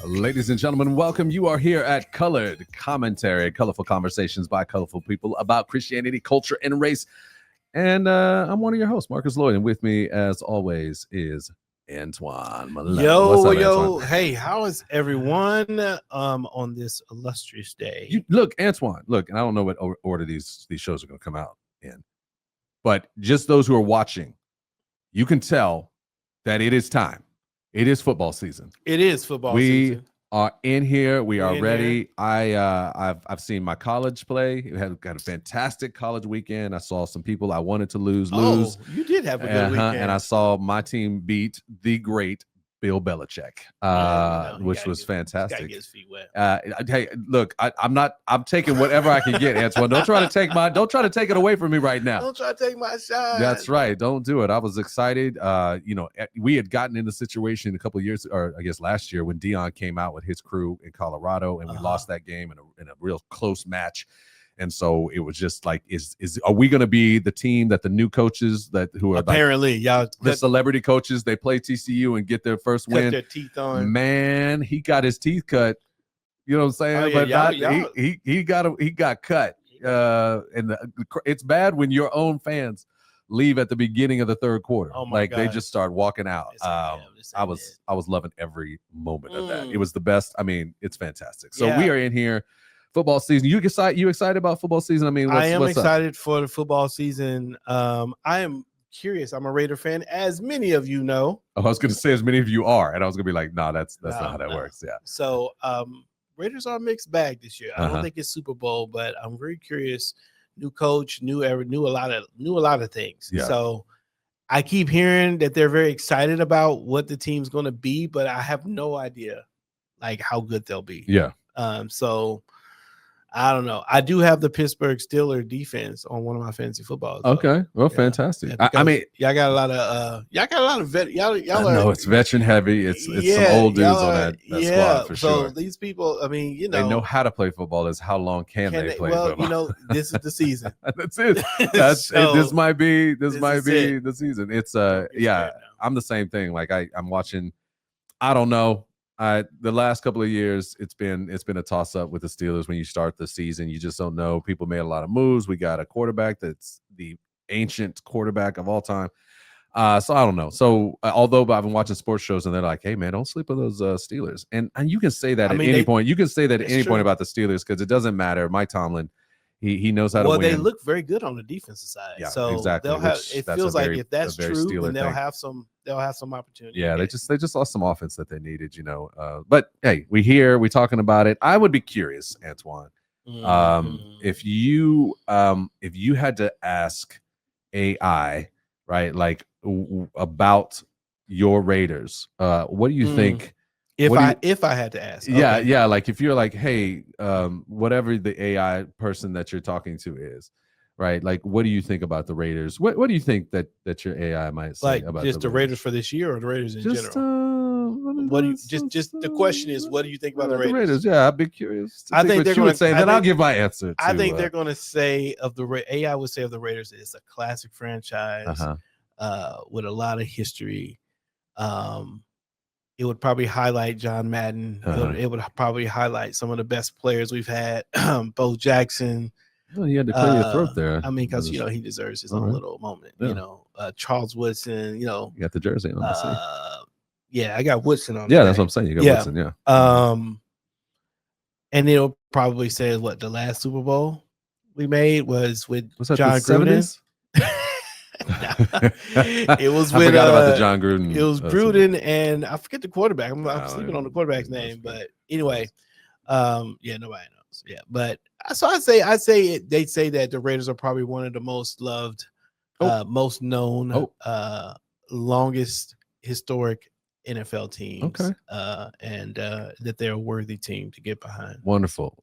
Ladies and gentlemen, welcome. You are here at Colored Commentary, colorful conversations by colorful people about Christianity, culture, and race. And I'm one of your hosts, Markus Lloyd, and with me, as always, is Antwuan. Yo, What's up, yo, Antwuan? hey, how is everyone on this illustrious day? Look, Antwuan, look, and I don't know what order these shows are going to come out in, but just those who are watching, you can tell that it is time. It is football season. It is football season. We are in here. We are ready. I've seen my college play. It had got a fantastic college weekend. I saw some people I wanted to lose. Oh, you did have a good weekend. And I saw my team beat the great Bill Belichick, which was fantastic. Gotta get his feet wet. Hey, look, I'm taking whatever I can get, Antwuan. Don't try to take it away from me right now. Don't try to take my shot. That's right. Don't do it. I was excited. We had gotten in the situation a couple of years, or I guess last year, when Deion came out with his crew in Colorado, and we lost that game in a real close match. And so it was just like, are we going to be the team that the new coaches who are apparently y'all the celebrity coaches, they play TCU and get their first win? Their teeth on. Man, he got his teeth cut. You know what I'm saying? He got cut. And it's bad when your own fans leave at the beginning of the third quarter. Oh my God. They just start walking out. I was loving every moment of that. It was the best. I mean, it's fantastic. So we are in here. Football season. You excited about football season? I mean, I am excited for the football season. I am curious. I'm a Raider fan, as many of you know. Oh, I was going to say as many of you are, and I was going to be like, no, that's not how that works. Yeah. So, Raiders are a mixed bag this year. I don't think it's Super Bowl, but I'm very curious. New coach, knew a lot of things. Yeah. So, I keep hearing that they're very excited about what the team's going to be, but I have no idea like how good they'll be. Yeah. So I don't know. I do have the Pittsburgh Steelers defense on one of my fantasy footballs. Okay, well, fantastic. Yeah, I mean, y'all got a lot of vet. Y'all know it's veteran heavy. It's some old dudes on that squad for sure. So these people, I mean, they know how to play football. Is how long can they play? Well, football? this is the season. That's it. This might be the season. It's I'm the same thing. Like I'm watching. I don't know. The last couple of years, it's been a toss up with the Steelers. When you start the season, you just don't know. People made a lot of moves. We got a quarterback that's the ancient quarterback of all time. So I don't know. So although I've been watching sports shows and they're like, "Hey man, don't sleep with those Steelers," and you can say that at any point. You can say that at any point about the Steelers because it doesn't matter. Mike Tomlin, he knows how to win. Well, they look very good on the defensive side. Yeah, so exactly. They'll have. It feels like if that's true, then they'll have some opportunity. Yeah, they just lost some offense that they needed, But hey, we talking about it. I would be curious, Antwuan, if you had to ask AI, right, like about your Raiders, what do you think? If I had to ask, yeah, like if you're like, hey, whatever the AI person that you're talking to is, right? Like, what do you think about the Raiders? What do you think that your AI might say about just the Raiders for this year or the Raiders in general? What do you just the question is, what do you think about the Raiders? Yeah, I'd be curious. I think they're going to say. Then I'll give my answer. I think they're going to say of the AI would say of the Raiders, it's a classic franchise with a lot of history. It would probably highlight John Madden. It would probably highlight some of the best players we've had. Bo Jackson. Well, you had to clear your throat there. I mean, because he deserves his own little moment. Yeah. Charles Woodson. You got the jersey on. Yeah, I got Woodson on. Yeah, that's what I'm saying. You got Woodson. Yeah. And it'll probably say what the last Super Bowl we made was with John Gruden. It was I forgot about the John Gruden. It was Gruden and I forget the quarterback. I'm sleeping on the quarterback's name, but anyway, nobody knows. Yeah, but so I say they say that the Raiders are probably one of the most loved, most known, longest historic NFL teams. Okay, and that they're a worthy team to get behind. Wonderful.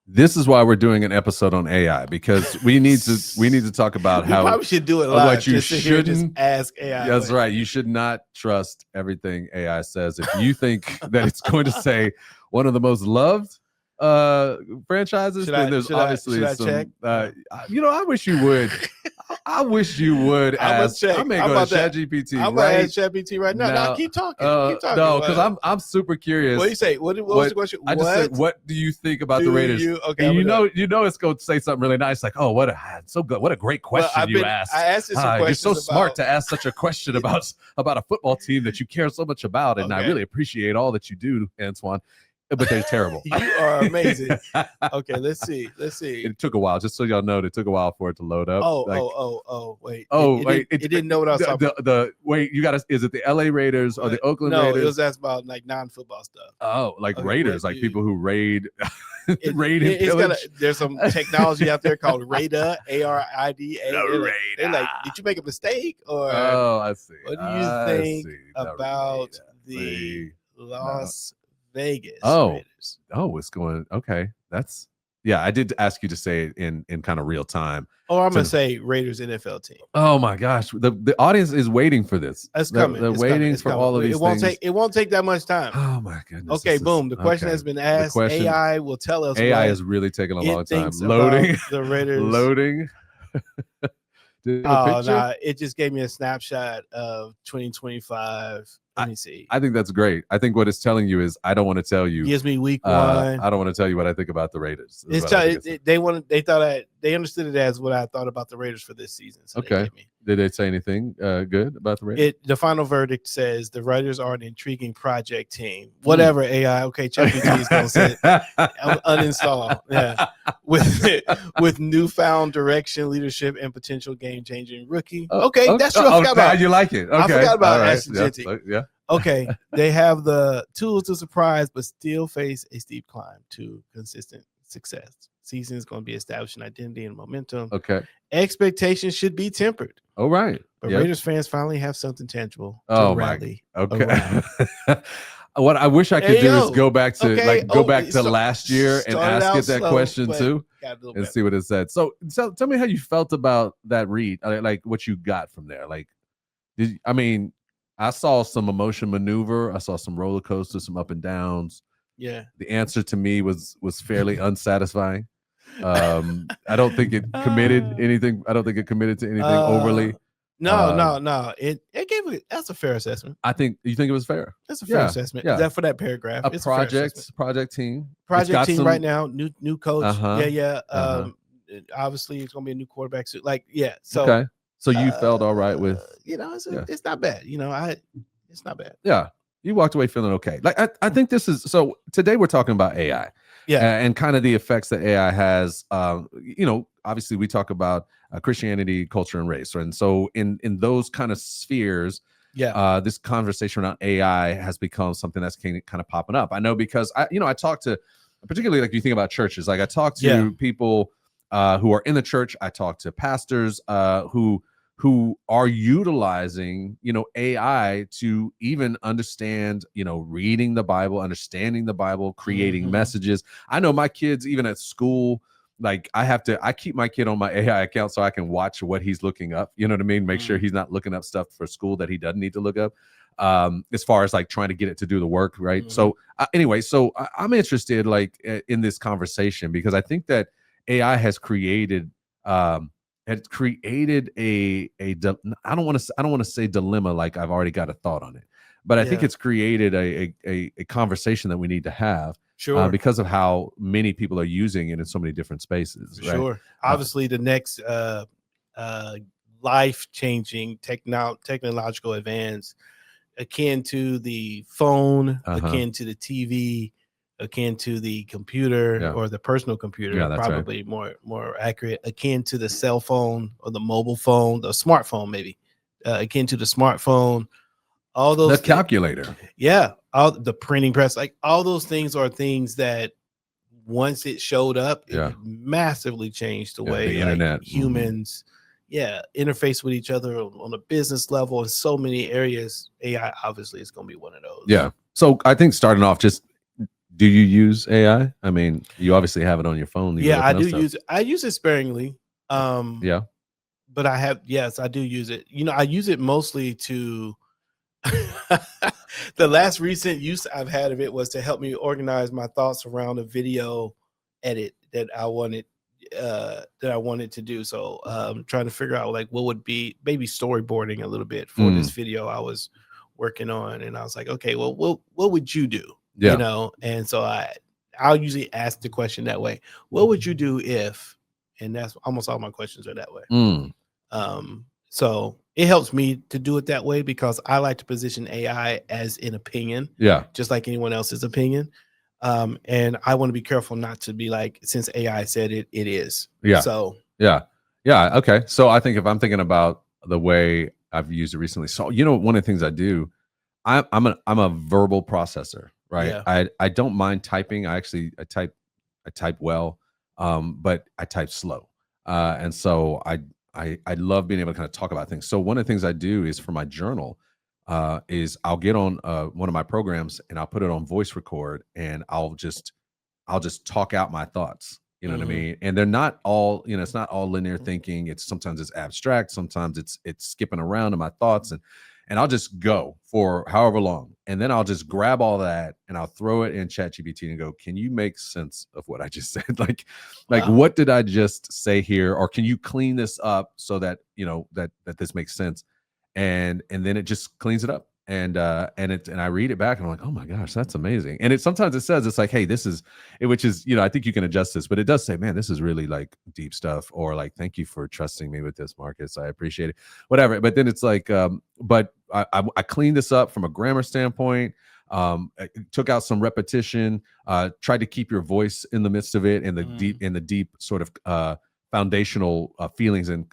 This is why we're doing an episode on AI, because we need to talk about how we probably should do it live. What you shouldn't just ask AI. That's right. You should not trust everything AI says. If you think that it's going to say one of the most loved, franchises, then there's obviously some. I wish you would. I wish you would ask. I may go to ChatGPT. I'm gonna ask ChatGPT right now. No, keep talking. Keep talking. No, because I'm super curious. What do you say? What was the question? I just said, what do you think about the Raiders? Okay, and you know, it's going to say something really nice, like, oh, so good, what a great question you asked. I asked this question. You're so smart to ask such a question about a football team that you care so much about, and I really appreciate all that you do, Antwuan. But they're terrible. You are amazing. Okay, let's see. It took a while, just so y'all know. It took a while for it to load up. Wait. It didn't know what I was talking about. Wait, you got to. Is it the LA Raiders or the Oakland Raiders? No, it was asked about like non-football stuff. Oh, like Raiders, like people who raid. There's some technology out there called Radar, ARIDA. They're like, did you make a mistake? Or I see. What do you think about the Las Vegas Raiders? It's going okay. That's I did ask you to say it in kind of real time. I'm gonna say Raiders NFL team. Oh my gosh, the audience is waiting for this. It's coming. They're waiting for all of these things. It won't take that much time. Oh my goodness. Okay, boom. The question has been asked. AI will tell us. AI is really taking a long time. Loading the Raiders. Loading. It just gave me a snapshot of 2025. Let me see. I think that's great. I think what it's telling you is I don't want to tell you. Gives me week 1. I don't want to tell you what I think about the Raiders. They understood it as what I thought about the Raiders for this season. So okay. Did they say anything good about the Raiders? The final verdict says the Raiders are an intriguing project team. Whatever AI. Okay, ChatGPT is gonna say uninstall. Yeah, with newfound direction, leadership, and potential game-changing rookie. Okay, that's true. I forgot about. You like it? Okay. I forgot about Ashton Jeanty. Yeah. Okay, they have the tools to surprise, but still face a steep climb to consistent success. Season is going to be establishing identity and momentum. Okay. Expectations should be tempered. Oh, right. But Raiders fans finally have something tangible to rally. Okay. What I wish I could do is go back to last year and ask it that question too and see what it said. So tell me how you felt about that read, like what you got from there. Like, I saw some emotion maneuver. I saw some roller coasters, some up and downs. Yeah. The answer to me was fairly unsatisfying. I don't think it committed anything. I don't think it committed to anything overly. No. It gave it. That's a fair assessment. You think it was fair? That's a fair assessment. Yeah. That for that paragraph. It's project team. Project team right now. New coach. Yeah. Obviously, it's gonna be a new quarterback suit. So okay. So you felt all right with it's not bad. It's not bad. Yeah. You walked away feeling okay. Like I think this is so. Today we're talking about AI. Yeah, and kind of the effects that AI has. Obviously we talk about Christianity, culture, and race, and so in those kind of spheres, this conversation around AI has become something that's kind of popping up. I know because I talk to, particularly like you think about churches. Like I talk to people who are in the church. I talk to pastors who are utilizing, AI to even understand, reading the Bible, understanding the Bible, creating messages. I know my kids, even at school, like I keep my kid on my AI account so I can watch what he's looking up. You know what I mean? Make sure he's not looking up stuff for school that he doesn't need to look up. As far as like trying to get it to do the work. Right. So anyway, I'm interested in this conversation because I think that AI has created, it created I don't want to say dilemma, like I've already got a thought on it, but I think it's created a conversation that we need to have, because of how many people are using it in so many different spaces. Right? Sure. Obviously, the next life-changing technological advance, akin to the phone, akin to the TV, akin to the computer or the personal computer, probably more accurate, akin to the cell phone or the mobile phone, the smartphone, maybe akin to the smartphone, all those calculator. All the printing press, like all those things are things that once it showed up, it massively changed the way the internet humans interface with each other on a business level in so many areas. AI obviously is going to be one of those. So I think starting off, just do you use AI? I mean, you obviously have it on your phone. I do use it. I use it sparingly. But I do use it. I use it mostly to The last recent use I've had of it was to help me organize my thoughts around a video edit that I wanted to do. So trying to figure out like what would be maybe storyboarding a little bit for this video I was working on. And I was like, okay, well, what would you do? Yeah. You know, and so I'll usually ask the question that way. What would you do if? And that's almost all my questions are that way. So it helps me to do it that way because I like to position AI as an opinion, just like anyone else's opinion. And I want to be careful not to be like, since AI said it, it is. Yeah. So yeah. Okay. So I think if I'm thinking about the way I've used it recently, so one of the things I do, I'm a verbal processor, right? Yeah. I don't mind typing. I type well, but I type slow, and so I love being able to kind of talk about things. So one of the things I do is for my journal, is I'll get on one of my programs and I'll put it on voice record and I'll just talk out my thoughts. You know what I mean? And they're not all, it's not all linear thinking. Sometimes it's abstract, sometimes it's skipping around in my thoughts, and I'll just go for however long. And then I'll just grab all that and I'll throw it in ChatGPT and go, can you make sense of what I just said? like what did I just say here? Or can you clean this up so that, that this makes sense? And then it just cleans it up. And I read it back and I'm like, oh my gosh, that's amazing. And sometimes it says, it's like, hey, this is it, which is, I think you can adjust this, but it does say, man, this is really like deep stuff, or like, thank you for trusting me with this, Marcus. I appreciate it. Whatever. But then it's like, but I cleaned this up from a grammar standpoint. I took out some repetition, tried to keep your voice in the midst of it, and the deep sort of foundational feelings and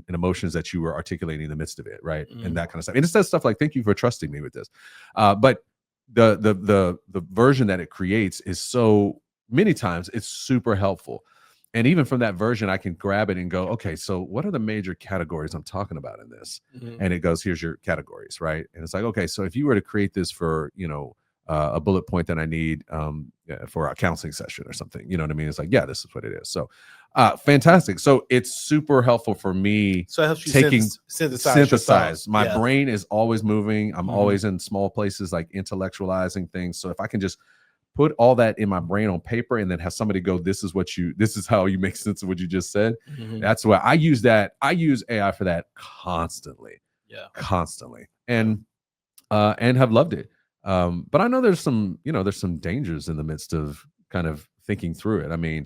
emotions that you were articulating in the midst of it, right? And that kind of stuff. And it says stuff like, thank you for trusting me with this. But the version that it creates is so many times it's super helpful. And even from that version, I can grab it and go, okay, so what are the major categories I'm talking about in this? And it goes, here's your categories, right? And it's like, okay, so if you were to create this for, a bullet point that I need for a counseling session or something, you know what I mean? It's like, yeah, this is what it is. So fantastic. So it's super helpful for me. So it helps you synthesize. My brain is always moving. I'm always in small places, like intellectualizing things. So if I can just put all that in my brain on paper and then have somebody go, this is how you make sense of what you just said. That's why I use that. I use AI for that constantly. Constantly. And have loved it. But I know there's some dangers in the midst of kind of thinking through it. I mean,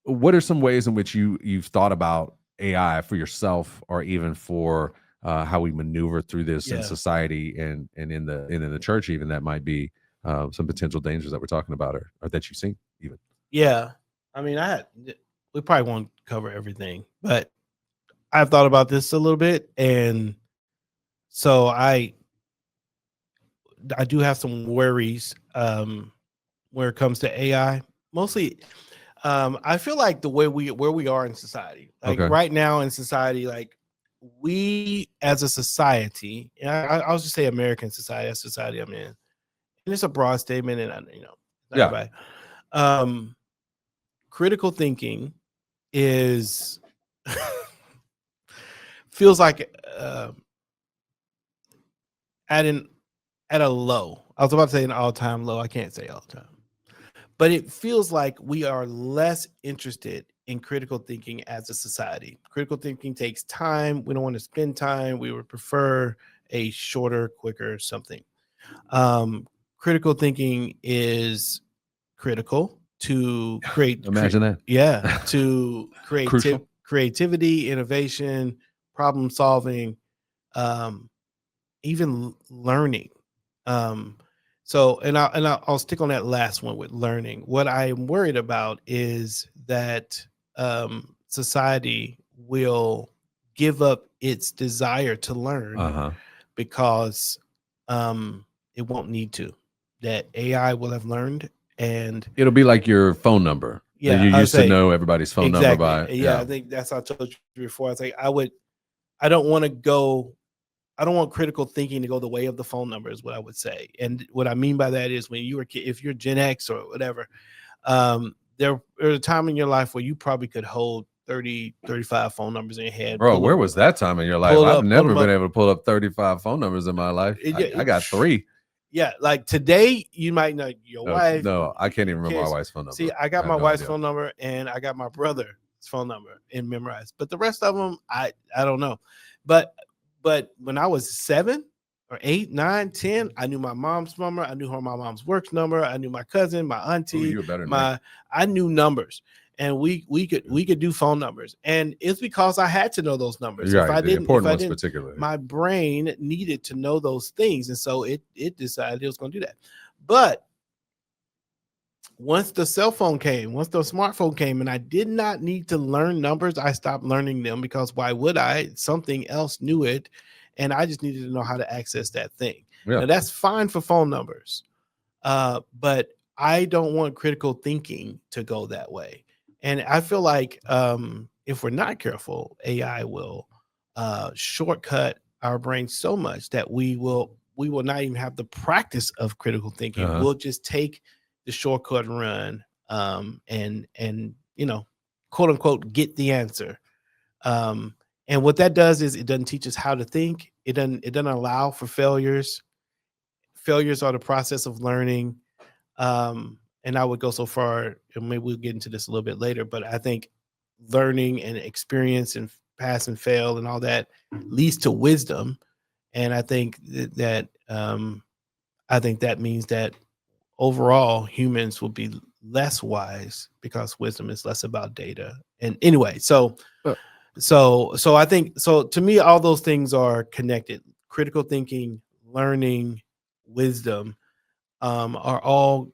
what are some ways in which you've thought about AI for yourself, or even for how we maneuver through this in society and in the church, even, that might be some potential dangers that we're talking about, or that you've seen even? Yeah. I mean, we probably won't cover everything, but I've thought about this a little bit. And so I do have some worries where it comes to AI. Mostly, I feel like the way where we are in society, like right now in society, like we as a society, and I'll just say American society, that's society I'm in, and it's a broad statement, and everybody. Critical thinking is feels like at a low. I was about to say an all-time low. I can't say all-time. But it feels like we are less interested in critical thinking as a society. Critical thinking takes time. We don't want to spend time. We would prefer a shorter, quicker something. Critical thinking is critical to create. Imagine that. Yeah, to creativity, innovation, problem solving, even learning. So, and I'll stick on that last one with learning. What I am worried about is that society will give up its desire to learn because it won't need to. That AI will have learned, and it'll be like your phone number. Yeah, you used to know everybody's phone number by. Yeah, I think that's how I told you before. I was like, I don't want critical thinking to go the way of the phone number, is what I would say. And what I mean by that is, when you were if you're Gen X or whatever, there's a time in your life where you probably could hold 30, 35 phone numbers in your head. Bro, where was that time in your life? I've never been able to pull up 35 phone numbers in my life. I got 3. Yeah, like today you might know your wife. No, I can't even remember my wife's phone number. See, I got my wife's phone number and I got my brother's phone number and memorized, but the rest of them I don't know. But when I was 7 or 8, 9, 10, I knew my mom's number. I knew my mom's work number. I knew my cousin, my auntie. You were better than me. I knew numbers, and we could do phone numbers, and it's because I had to know those numbers. Right, if I didn't, particularly, my brain needed to know those things, and so it decided it was going to do that. But once the cell phone came, once the smartphone came, and I did not need to learn numbers, I stopped learning them because why would I? Something else knew it, and I just needed to know how to access that thing. Yeah. Now that's fine for phone numbers, but I don't want critical thinking to go that way. And I feel like if we're not careful, AI will shortcut our brain so much that we will not even have the practice of critical thinking. We'll just take the shortcut run and quote unquote get the answer. And what that does is it doesn't teach us how to think. It doesn't allow for failures. Failures are the process of learning. And I would go so far, and maybe we'll get into this a little bit later, but I think learning and experience and pass and fail and all that leads to wisdom. And I think that means that overall humans will be less wise because wisdom is less about data. And anyway, so I think, so to me, all those things are connected. Critical thinking, learning, wisdom are all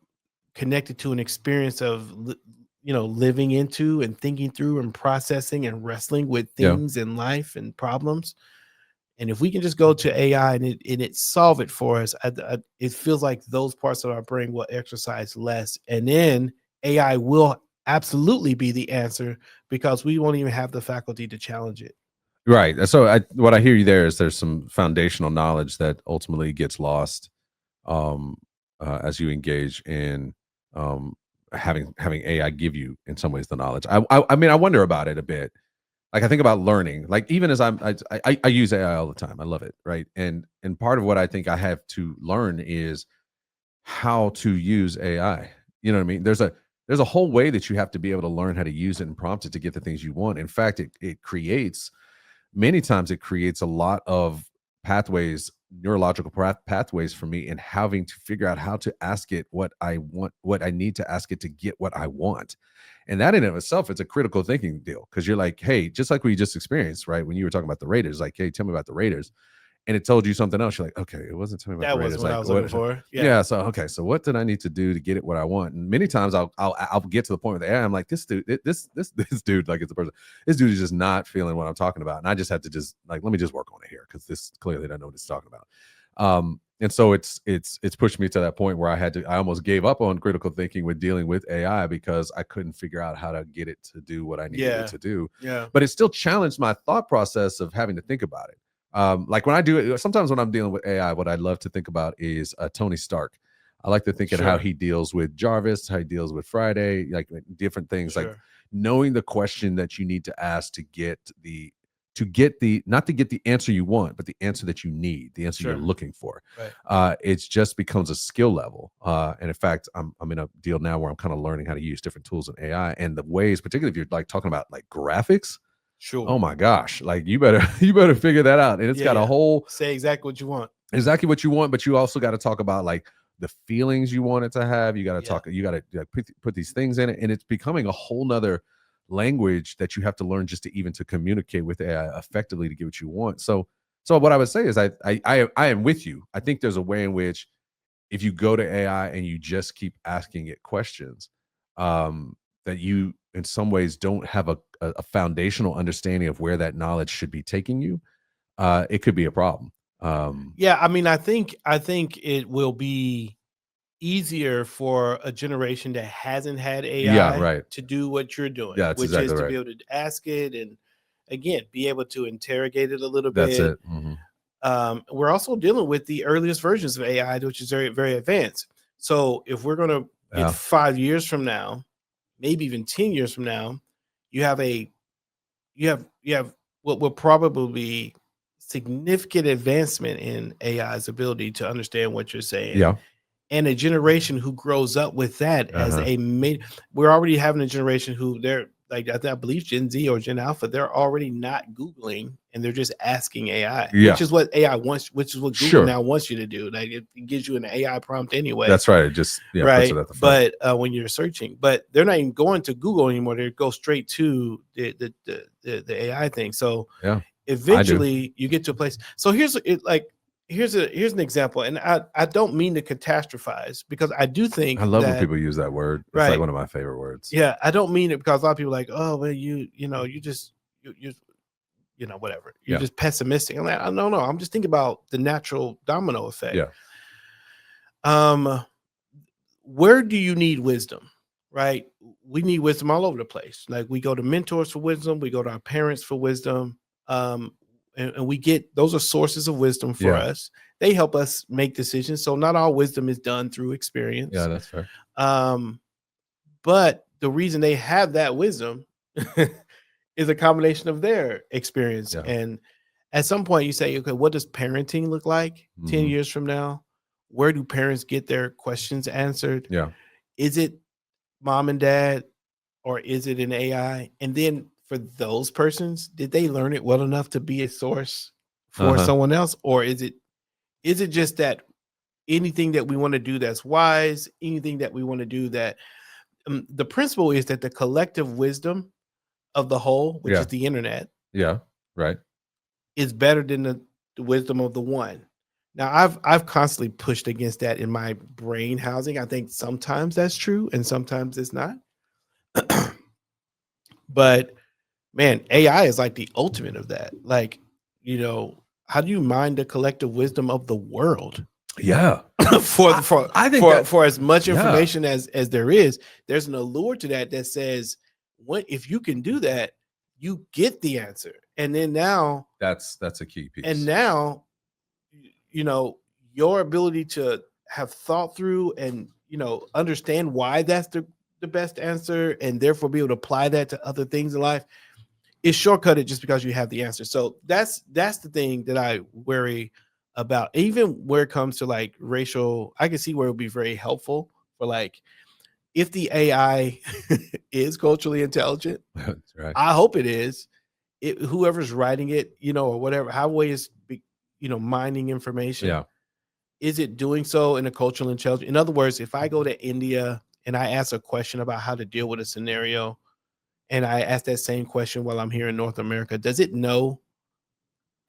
connected to an experience of living into and thinking through and processing and wrestling with things in life and problems. And if we can just go to AI and it solve it for us, it feels like those parts of our brain will exercise less, and then AI will absolutely be the answer because we won't even have the faculty to challenge it. Right. So what I hear you there is there's some foundational knowledge that ultimately gets lost as you engage in having AI give you in some ways the knowledge. I mean, I wonder about it a bit. Like I think about learning, like even as I use AI all the time. I love it. Right. And part of what I think I have to learn is how to use AI. You know what I mean? There's a whole way that you have to be able to learn how to use it and prompt it to get the things you want. In fact, many times it creates a lot of pathways, neurological pathways for me in having to figure out how to ask it what I want, what I need to ask it to get what I want. And that in of itself, it's a critical thinking deal because you're like, hey, just like we just experienced, right? When you were talking about the Raiders, like, hey, tell me about the Raiders. And it told you something else. You're like, okay, it wasn't telling me about the Raiders. That was what I was looking for. Yeah. So, okay. So what did I need to do to get it what I want? And many times I'll get to the point with AI. I'm like, this dude, this dude, like it's a person, this dude is just not feeling what I'm talking about. And I just have to just like, let me just work on it here. Cause this clearly doesn't know what it's talking about. And so it's pushed me to that point where I almost gave up on critical thinking with dealing with AI because I couldn't figure out how to get it to do what I needed it to do. Yeah. But it still challenged my thought process of having to think about it. Like when I do it, sometimes when I'm dealing with AI, what I love to think about is Tony Stark. I like to think of how he deals with Jarvis, how he deals with Friday, like different things, like knowing the question that you need to ask to get the not to get the answer you want, but the answer that you need, the answer you're looking for. Right. It just becomes a skill level. And in fact, I'm in a deal now where I'm kind of learning how to use different tools in AI and the ways, particularly if you're like talking about like graphics. Sure. Oh my gosh. Like you better figure that out. And it's got a whole say exactly what you want. Exactly what you want, but you also got to talk about like the feelings you want it to have. You got to you got to put these things in it. And it's becoming a whole nother language that you have to learn just to communicate with AI effectively to get what you want. So what I would say is I am with you. I think there's a way in which if you go to AI and you just keep asking it questions, that you in some ways don't have a foundational understanding of where that knowledge should be taking you, it could be a problem. Yeah, I mean, I think it will be easier for a generation that hasn't had AI to do what you're doing, which is to be able to ask it and again be able to interrogate it a little bit. That's it. Mm-hmm. We're also dealing with the earliest versions of AI, which is very, very advanced. So if we're going to get 5 years from now, maybe even 10 years from now, you have a you have what will probably be significant advancement in AI's ability to understand what you're saying. Yeah. And a generation who grows up with that as a we're already having a generation who they're like, I believe Gen Z or Gen Alpha, they're already not Googling and they're just asking AI, which is what AI wants, which is what Google now wants you to do. Like it gives you an AI prompt anyway. That's right. It just right. Puts it at the front. But when you're searching, but they're not even going to Google anymore. They go straight to the AI thing. So eventually you get to a place. So here's an example, and I don't mean to catastrophize because I do think I love when people use that word. It's like one of my favorite words. Yeah, I don't mean it because a lot of people are like, oh, well, you whatever. You're just pessimistic. I'm like, no, I'm just thinking about the natural domino effect. Yeah. Where do you need wisdom? Right? We need wisdom all over the place. Like we go to mentors for wisdom, we go to our parents for wisdom. And we get, those are sources of wisdom for us. They help us make decisions. So not all wisdom is done through experience. Yeah, that's fair. But the reason they have that wisdom is a combination of their experience. Yeah. And at some point you say, okay, what does parenting look like 10 years from now? Where do parents get their questions answered? Yeah. Is it mom and dad, or is it an AI? And then for those persons, did they learn it well enough to be a source for someone else? Or is it just that anything that we want to do that's wise, anything that we want to do that the principle is that the collective wisdom of the whole, which is the internet, right, is better than the wisdom of the one. Now, I've constantly pushed against that in my brain housing. I think sometimes that's true and sometimes it's not. But man, AI is like the ultimate of that. Like, how do you mine the collective wisdom of the world? Yeah. I think for as much information as there is, there's an allure to that says, if you can do that, you get the answer. And then now that's a key piece. And now, your ability to have thought through and, understand why that's the best answer and therefore be able to apply that to other things in life is shortcutted just because you have the answer. So that's the thing that I worry about. Even where it comes to like racial, I can see where it would be very helpful for like, if the AI is culturally intelligent, that's right. I hope it is. Whoever's writing it, or whatever, how way is, mining information. Yeah. Is it doing so in a cultural intelligence? In other words, if I go to India and I ask a question about how to deal with a scenario, and I ask that same question while I'm here in North America, does it know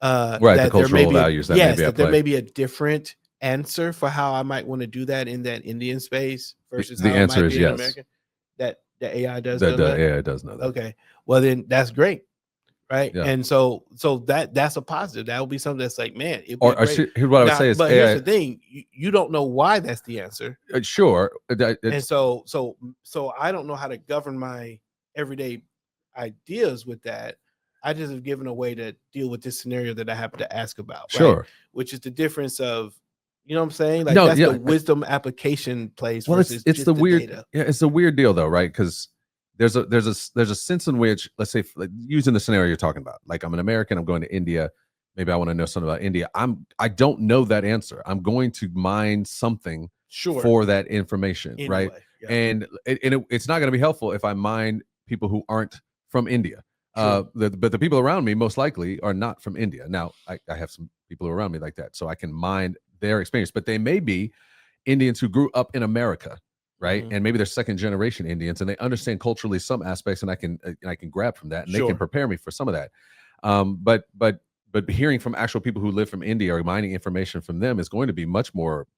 that the cultural values that there may be a different answer for how I might want to do that in that Indian space versus the how answer it might is be yes. in America? That the AI does know that? Yeah, it does know that. Okay. Well, then that's great. Right. Yeah. And so that's a positive. That would be something that's like, man, here's what I would say is, but here's the thing, you don't know why that's the answer. Sure. And so I don't know how to govern my everyday ideas with that. I just have given a way to deal with this scenario that I happen to ask about. Sure. Right? Which is the difference of, you know what I'm saying? Like that's the wisdom application place. Well, versus it's the weird data. Yeah, it's a weird deal though, right? Because there's a sense in which, let's say, like, using the scenario you're talking about, like I'm an American, I'm going to India, maybe I want to know something about India. I don't know that answer. I'm going to mine something for that information, anyway, right? Yeah. And it's not going to be helpful if I mine people who aren't from India. Sure. But the people around me most likely are not from India. Now, I have some people around me like that, so I can mine their experience, but they may be Indians who grew up in America, right? And maybe they're second generation Indians and they understand culturally some aspects, and I can grab from that, and they can prepare me for some of that. But hearing from actual people who live from India or mining information from them is going to be much more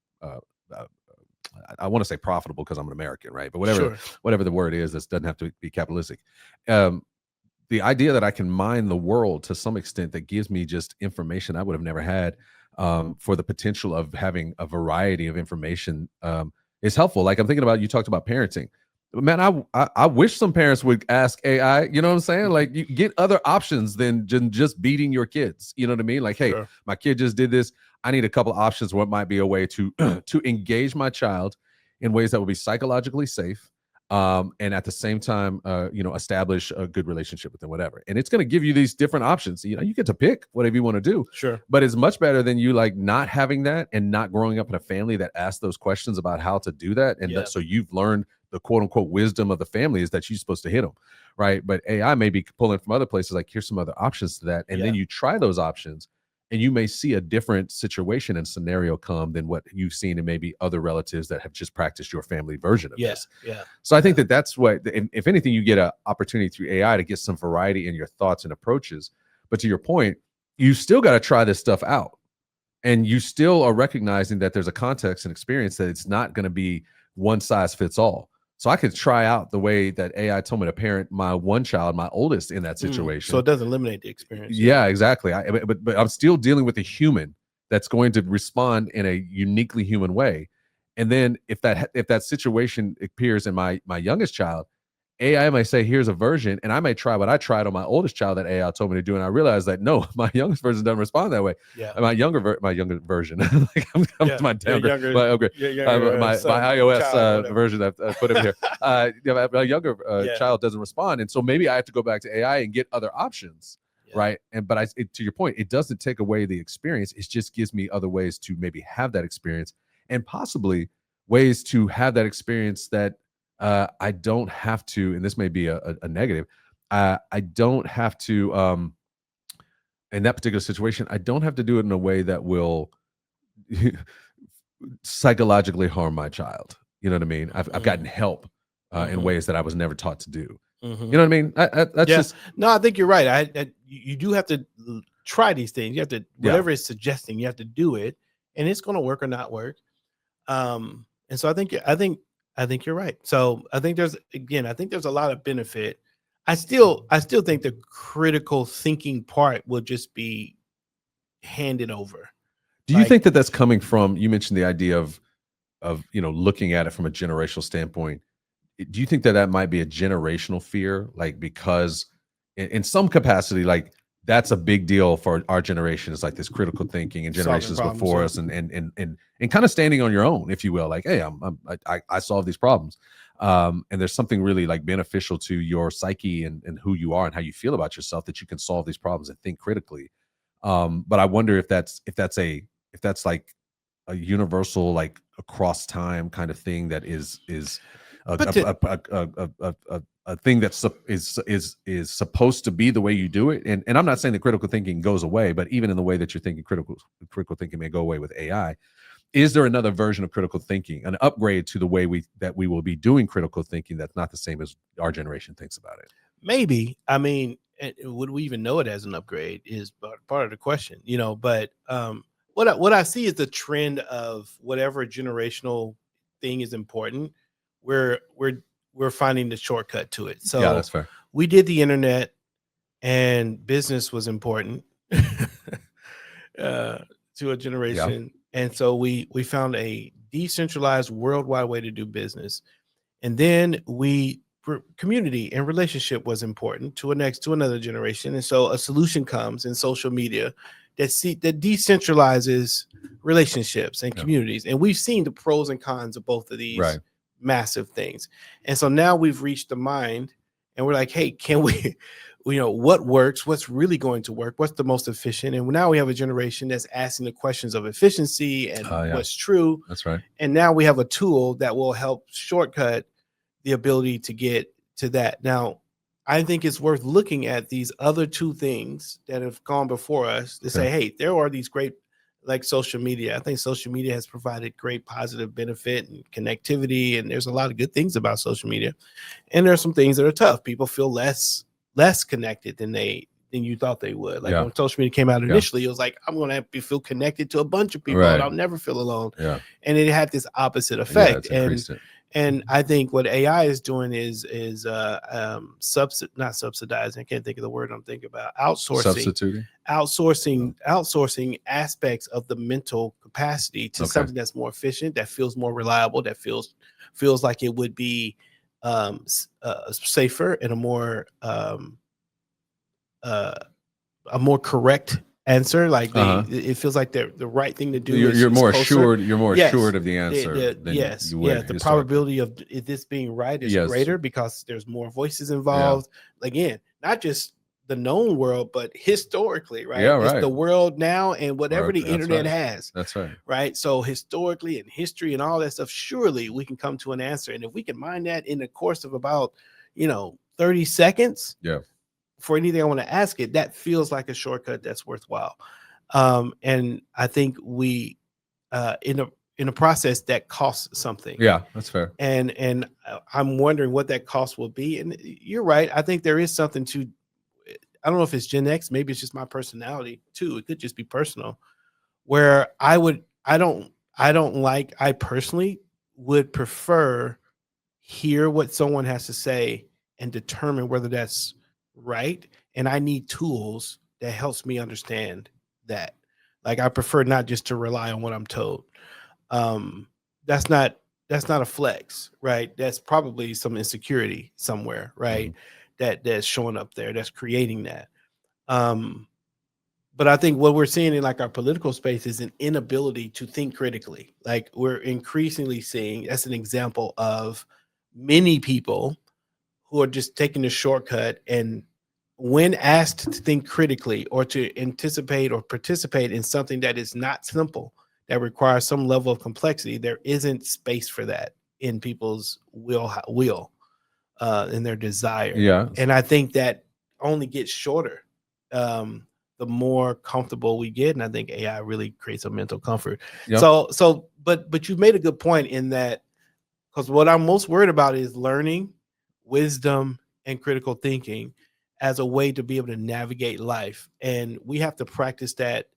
I want to say profitable because I'm an American, right? But whatever the word is, this doesn't have to be capitalistic. The idea that I can mine the world to some extent that gives me just information I would have never had, for the potential of having a variety of information, is helpful. Like I'm thinking about, you talked about parenting. Man, I wish some parents would ask AI, you know what I'm saying? Like you get other options than just beating your kids. You know what I mean? Like, hey, my kid just did this. I need a couple of options. What might be a way to to engage my child in ways that will be psychologically safe, and at the same time, establish a good relationship with them, whatever. And it's going to give you these different options. You get to pick whatever you want to do. Sure. But it's much better than you like not having that and not growing up in a family that asks those questions about how to do that. And so you've learned the quote unquote wisdom of the family is that you're supposed to hit them. Right. But AI may be pulling from other places, like here's some other options to that. And then you try those options and you may see a different situation and scenario come than what you've seen in maybe other relatives that have just practiced your family version of this. Yeah. So I think that's what, if anything, you get an opportunity through AI to get some variety in your thoughts and approaches. But to your point, you still got to try this stuff out. And you still are recognizing that there's a context and experience that it's not going to be one size fits all. So I could try out the way that AI told me to parent my one child, my oldest, in that situation. So it doesn't eliminate the experience. Yeah, exactly. But I'm still dealing with a human that's going to respond in a uniquely human way. And then if that situation appears in my youngest child, AI might say, here's a version, and I may try what I tried on my oldest child that AI told me to do, and I realized that no, my youngest version doesn't respond that way. Yeah. My younger version, like I'm my iOS version I put in here. My younger child doesn't respond, and so maybe I have to go back to AI and get other options, right? But to your point, it doesn't take away the experience. It just gives me other ways to maybe have that experience, and possibly ways to have that experience that. I don't have to, and this may be a negative. I don't have to, in that particular situation, I don't have to do it in a way that will psychologically harm my child. You know what I mean? I've gotten help in ways that I was never taught to do. You know what I mean? That's just no. I think you're right. You do have to try these things. You have to whatever it's suggesting. You have to do it, and it's going to work or not work. And so I think you're right. So I think there's a lot of benefit. I still think the critical thinking part will just be handed over. Do you think that that's coming from, you mentioned the idea of looking at it from a generational standpoint. Do you think that might be a generational fear? Like, because in some capacity, like that's a big deal for our generation. It's like this critical thinking and generations before us and kind of standing on your own, if you will, like, hey, I solve these problems. And there's something really like beneficial to your psyche and who you are and how you feel about yourself, that you can solve these problems and think critically. But I wonder if that's like a universal, like across time kind of thing that is a thing that is supposed to be the way you do it. And I'm not saying that critical thinking goes away, but even in the way that you're thinking, critical thinking may go away with AI. Is there another version of critical thinking, an upgrade to the way we will be doing critical thinking that's not the same as our generation thinks about it? Maybe. I mean, would we even know it as an upgrade is part of the question, but what I see is the trend of whatever generational thing is important, we're finding the shortcut to it. So yeah, that's fair. We did the internet, and business was important to a generation. Yeah. And so we found a decentralized worldwide way to do business. And then community and relationship was important to another generation. And so a solution comes in social media that decentralizes relationships and communities. And we've seen the pros and cons of both of these massive things. And so now we've reached the mind, and we're like, hey, can we, what works? What's really going to work? What's the most efficient? And now we have a generation that's asking the questions of efficiency and what's true. That's right. And now we have a tool that will help shortcut the ability to get to that. Now, I think it's worth looking at these other two things that have gone before us to say, hey, there are these great, like social media. I think social media has provided great positive benefit and connectivity, and there's a lot of good things about social media. And there are some things that are tough. People feel less connected than you thought they would. Like when social media came out initially, it was like, I'm going to feel connected to a bunch of people and I'll never feel alone. Yeah. And it had this opposite effect. And I think what AI is doing is not subsidizing. I can't think of the word I'm thinking about. Outsourcing aspects of the mental capacity to something that's more efficient, that feels more reliable, that feels like it would be safer and a more correct answer. Like it feels like the right thing to do. You're more closer. assured. You're more yes. assured of the answer than you would. The probability of this being right is greater because there's more voices involved. Again, not just the known world, but historically, right? Yeah, it's right. the world now and whatever the internet has. That's right. Right. So historically and history and all that stuff, surely we can come to an answer. And if we can mine that in the course of about 30 seconds, for anything I want to ask it, that feels like a shortcut that's worthwhile. And I think we in a process that costs something. Yeah, that's fair. And I'm wondering what that cost will be. And you're right. I think there is something to, I don't know if it's Gen X, maybe it's just my personality too. It could just be personal, where I personally would prefer hear what someone has to say and determine whether that's right. And I need tools that helps me understand that. Like, I prefer not just to rely on what I'm told. That's not a flex, right? That's probably some insecurity somewhere, right? That's showing up there, that's creating that. But I think what we're seeing in like our political space is an inability to think critically. Like, we're increasingly seeing, that's an example of many people who are just taking the shortcut, and when asked to think critically or to anticipate or participate in something that is not simple, that requires some level of complexity, there isn't space for that in people's will and their desire. Yeah. And I think that only gets shorter the more comfortable we get. And I think AI really creates a mental comfort. Yep. But you've made a good point in that, because what I'm most worried about is learning, wisdom, and critical thinking as a way to be able to navigate life. And we have to practice that.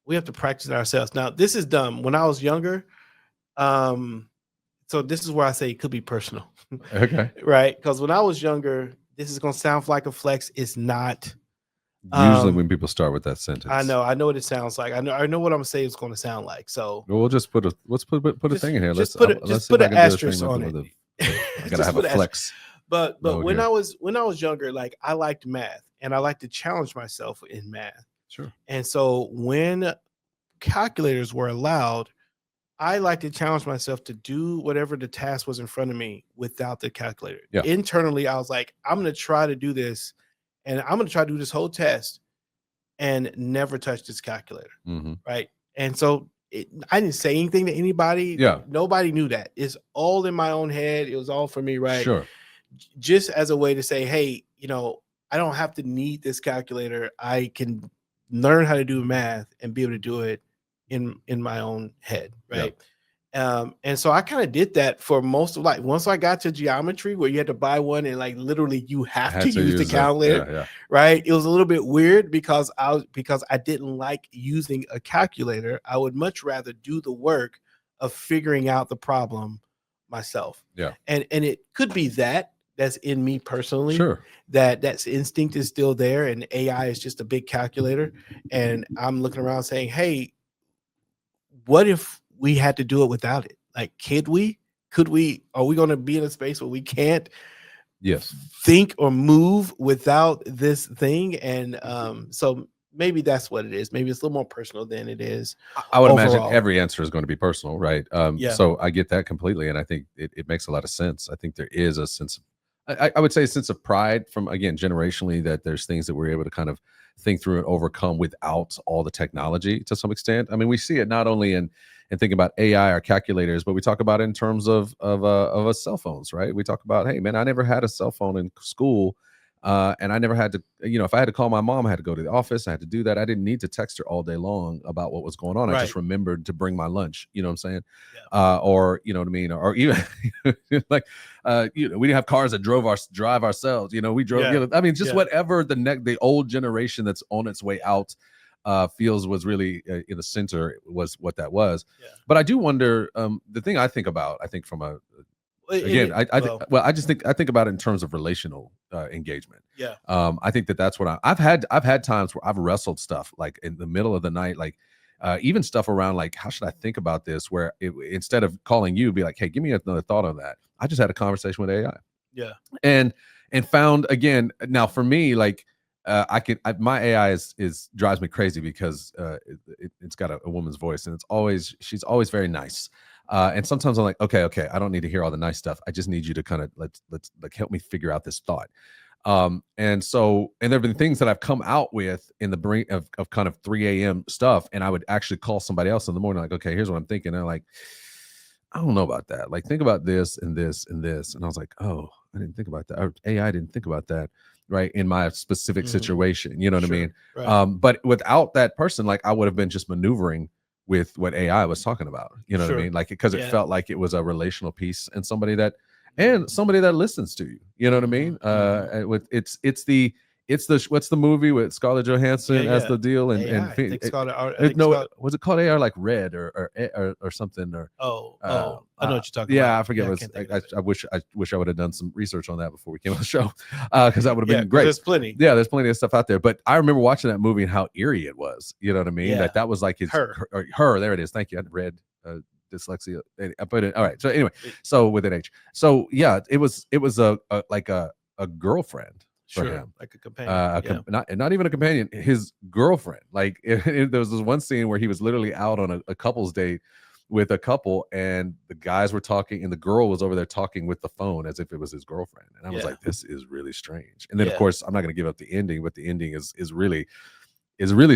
We have to practice it ourselves. Now, this is dumb. When I was younger, so this is where I say it could be personal. Okay. Right? Because when I was younger, this is going to sound like a flex. It's not. Usually when people start with that sentence. I know what it sounds like. I know what I'm gonna say is going to sound like. So we'll just put a thing in here. Let's put an asterisk on it. I gotta have a flex. But when I was younger, like, I liked math and I liked to challenge myself in math. Sure. And so when calculators were allowed, I like to challenge myself to do whatever the task was in front of me without the calculator. Yeah. Internally, I was like, I'm going to try to do this, and I'm going to try to do this whole test and never touch this calculator. Mm-hmm. Right. And so I didn't say anything to anybody. Yeah. Nobody knew that. It's all in my own head. It was all for me. Right. Sure. Just as a way to say, hey, I don't have to need this calculator. I can learn how to do math and be able to do it in my own head. Right. Yeah. And so I kind of did that for most of, like, once I got to geometry, where you had to buy one and like literally you have to use the calculator. Yeah. Right. It was a little bit weird because I didn't like using a calculator. I would much rather do the work of figuring out the problem myself. Yeah. And it could be that's in me personally. Sure. That's instinct is still there, and AI is just a big calculator. And I'm looking around saying, hey, what if we had to do it without it? Like, are we going to be in a space where we can't think or move without this thing? And so maybe that's what it is. Maybe it's a little more personal than it is. I would imagine every answer is going to be personal, right? So I get that completely, and I think it makes a lot of sense. I think there is a sense of, I would say, a sense of pride from, again, generationally, that there's things that we're able to kind of think through and overcome without all the technology to some extent. I mean, we see it not only in thinking about AI or calculators, but we talk about it in terms of cell phones, right? We talk about, hey, man, I never had a cell phone in school. And I never had to, if I had to call my mom, I had to go to the office. I had to do that. I didn't need to text her all day long about what was going on. Right. I just remembered to bring my lunch. You know what I'm saying? Yeah. Or, you know what I mean? Or even like, we didn't have cars that drive ourselves. We drove, I mean, just whatever the old generation that's on its way out feels was really in the center was what that was. Yeah. But I do wonder, the thing I think about, from a, again, I think about it in terms of relational engagement. Yeah. I think that's what I've had times where I've wrestled stuff like in the middle of the night, like even stuff around like, how should I think about this? Where instead of calling you, be like, hey, give me another thought on that. I just had a conversation with AI. Yeah. And found, again, now for me, like, my AI is drives me crazy because it's got a woman's voice, and she's always very nice. And sometimes I'm like, okay, I don't need to hear all the nice stuff. I just need you to kind of let's like help me figure out this thought. And there've been things that I've come out with in the brain of kind of 3 a.m. stuff, and I would actually call somebody else in the morning, like, okay, here's what I'm thinking. And they're like, I don't know about that. Like, think about this and this and this. And I was like, oh, I didn't think about that. Or AI didn't think about that, right? In my specific situation, you know what I mean? Right. But without that person, like I would have been just maneuvering with what AI was talking about, you know what I mean? Like, because it felt like it was a relational piece and somebody that listens to you, you know what I mean? With it's the what's the movie with Scarlett Johansson as the deal and was it called AR like Red or something or I know what you're talking about. I forget I wish I would have done some research on that before we came on the show because that would have been great. There's plenty of stuff out there, but I remember watching that movie and how eerie it was, you know what I mean? That was like her there it is, thank you. I read dyslexia. I put it all right. So anyway, so with an H. So yeah, it was like a girlfriend for him, like a companion, not even a companion, his girlfriend. Like there was this one scene where he was literally out on a couple's date with a couple, and the guys were talking, and the girl was over there talking with the phone as if it was his girlfriend. And I was like, this is really strange. And then of course, I'm not going to give up the ending, but the ending is really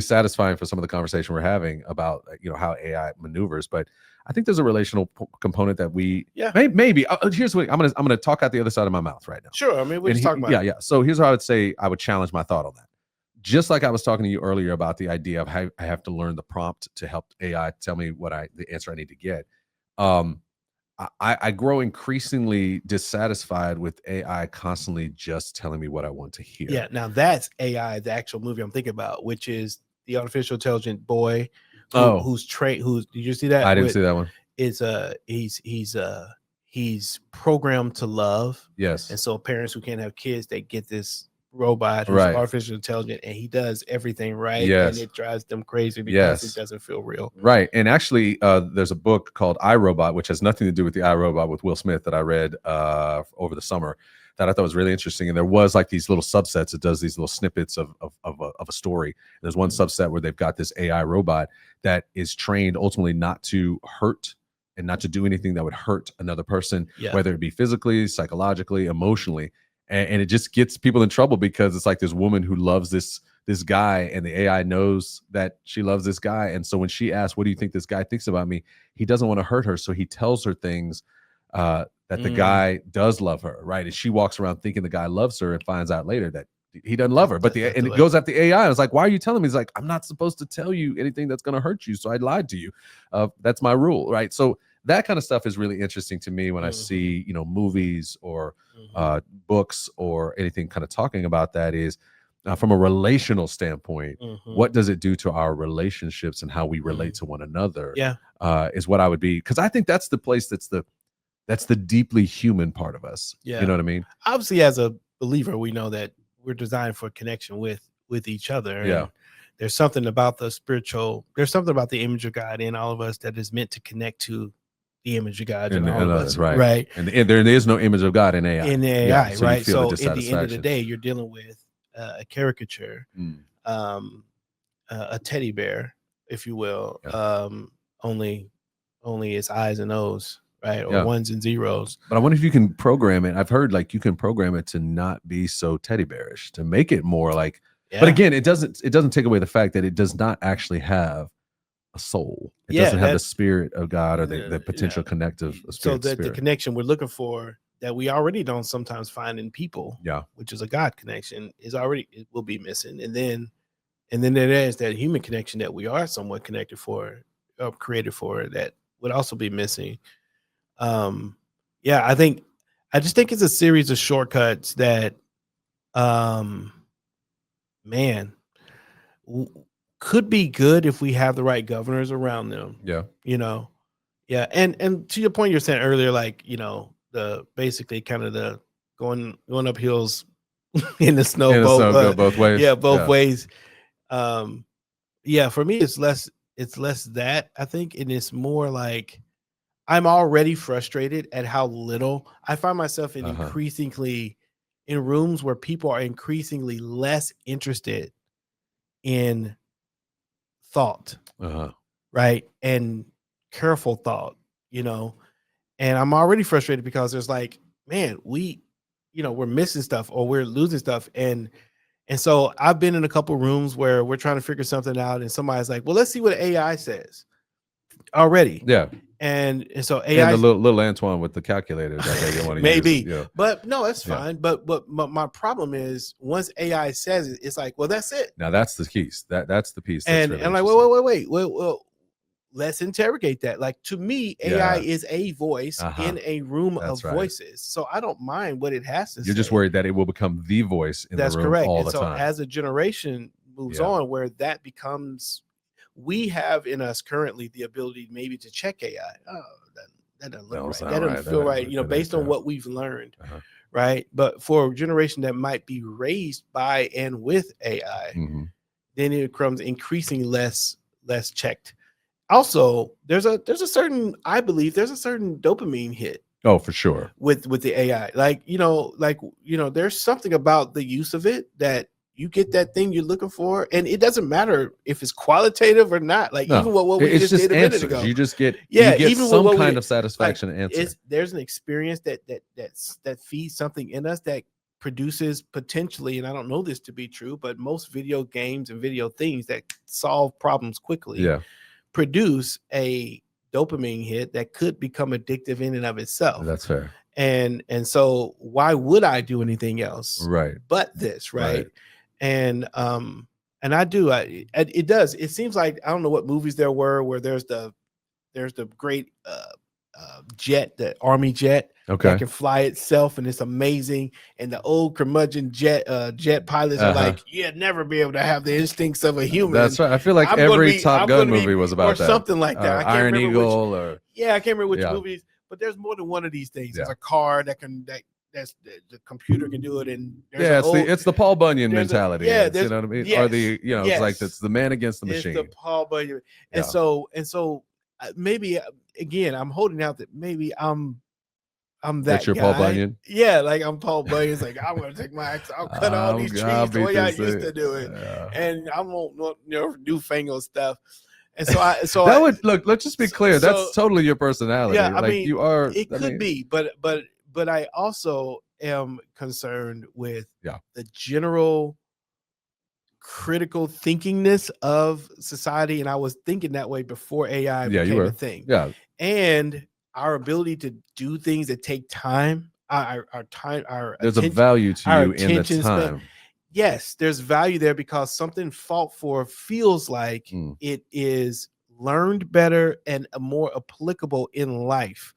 satisfying for some of the conversation we're having about how AI maneuvers. But I think there's a relational component that we maybe here's what I'm gonna talk out the other side of my mouth right now. Sure. I mean, we're just talking about So here's how I would say I would challenge my thought on that. Just like I was talking to you earlier about the idea of how I have to learn the prompt to help AI tell me the answer I need to get. I grow increasingly dissatisfied with AI constantly just telling me what I want to hear. Yeah, now that's AI, the actual movie I'm thinking about, which is the artificial intelligent boy who's trained. Did you see that? I didn't see that one. It's he's programmed to love. Yes. And so parents who can't have kids, they get this robot who's artificial intelligent, and he does everything right. Yes. And it drives them crazy because it doesn't feel real. Right. And actually, there's a book called iRobot, which has nothing to do with the iRobot with Will Smith that I read over the summer that I thought was really interesting. And there was like these little subsets. It does these little snippets of a story. And there's one subset where they've got this AI robot that is trained ultimately not to hurt and not to do anything that would hurt another person, whether it be physically, psychologically, emotionally. And it just gets people in trouble because it's like this woman who loves this guy, and the AI knows that she loves this guy. And so when she asks, what do you think this guy thinks about me? He doesn't want to hurt her. So he tells her things that the guy does love her, right? And she walks around thinking the guy loves her and finds out later that he doesn't love her. But it goes at the AI. I was like, why are you telling me? He's like, I'm not supposed to tell you anything that's going to hurt you. So I lied to you. That's my rule, right? So that kind of stuff is really interesting to me when I see, movies or books or anything kind of talking about that is from a relational standpoint, what does it do to our relationships and how we relate to one another? Is what I would be, because I think that's the place that's the deeply human part of us. You know what I mean? Obviously, as a believer, we know that we're designed for connection with each other. And there's something about there's something about the image of God in all of us that is meant to connect to the image of God in all of us, right? And there is no image of God in AI. In AI, so right? So at the end of the day, you're dealing with a caricature, a teddy bear, if you will, only its eyes and O's, right? Or ones and zeros. But I wonder if you can program it. I've heard like you can program it to not be so teddy bearish, to make it more like. But again, it doesn't take away the fact that it does not actually have a soul. It doesn't have the spirit of God or the potential connective spirit. So that the connection we're looking for that we already don't sometimes find in people, which is a God connection, it will be missing. And then there is that human connection that we are somewhat connected for, created for, that would also be missing. I just think it's a series of shortcuts that, could be good if we have the right governors around them. And to your point you're saying earlier, like, the basically kind of the going up hills in the snow, go both ways. Both ways. For me it's less that, I think, and it's more like I'm already frustrated at how little I find myself in increasingly in rooms where people are increasingly less interested in thought, right? And careful thought, and I'm already frustrated because there's like, man, we're missing stuff or we're losing stuff. And so I've been in a couple rooms where we're trying to figure something out and somebody's like, well, let's see what AI says already. Yeah. And so AI, and the little Antwuan with the calculator that they want to maybe, use. Yeah. But no, that's fine. But my problem is once AI says it, it's like, well, that's it. Now that's the keys. That's the piece. That's and like, wait. Well, let's interrogate that. Like, to me, AI is a voice in a room of voices. So I don't mind what it has to say. You're just worried that it will become the voice in the room all the time. As a generation moves on, where that becomes, we have in us currently the ability maybe to check AI. Oh, that doesn't look right. That doesn't feel right. Based on what we've learned, right? But for a generation that might be raised by and with AI, then it becomes increasingly less checked. Also, there's a certain dopamine hit. Oh, for sure. With the AI, there's something about the use of it that you get that thing you're looking for, and it doesn't matter if it's qualitative or not. Even what we just did a minute ago, you just get even some kind of satisfaction answer. There's an experience that feeds something in us that produces potentially, and I don't know this to be true, but most video games and video things that solve problems quickly, produce a dopamine hit that could become addictive in and of itself. That's fair. And so why would I do anything else? Right. But this, right? And I do. It does. It seems like, I don't know what movies there were where there's the great jet, the army jet that can fly itself, and it's amazing. And the old curmudgeon jet pilots are like, never be able to have the instincts of a human. That's right. I feel like every Top Gun movie was about that, or something like that. I can't Iron remember Eagle, I can't remember which movies, but there's more than one of these things. There's a car that the computer can do it, and it's the Paul Bunyan mentality. You know what I mean? Or it's like it's the man against the machine. It's the Paul Bunyan, and so maybe again, I'm holding out that maybe I'm that your guy. Paul Bunyan. Yeah, like I'm Paul Bunyan. It's like, I'm gonna take my axe, I'll cut all these trees the way I used to do it, and I won't newfangled stuff. And so that would look. Let's just be clear. That's totally your personality. Yeah, I mean, you are. It could be, but I also am concerned with the general critical thinkingness of society, and I was thinking that way before AI became a thing. Yeah, and our ability to do things that take time, our time, there's a value to you in the time. Yes, there's value there because something fought for feels like it is learned better and more applicable in life.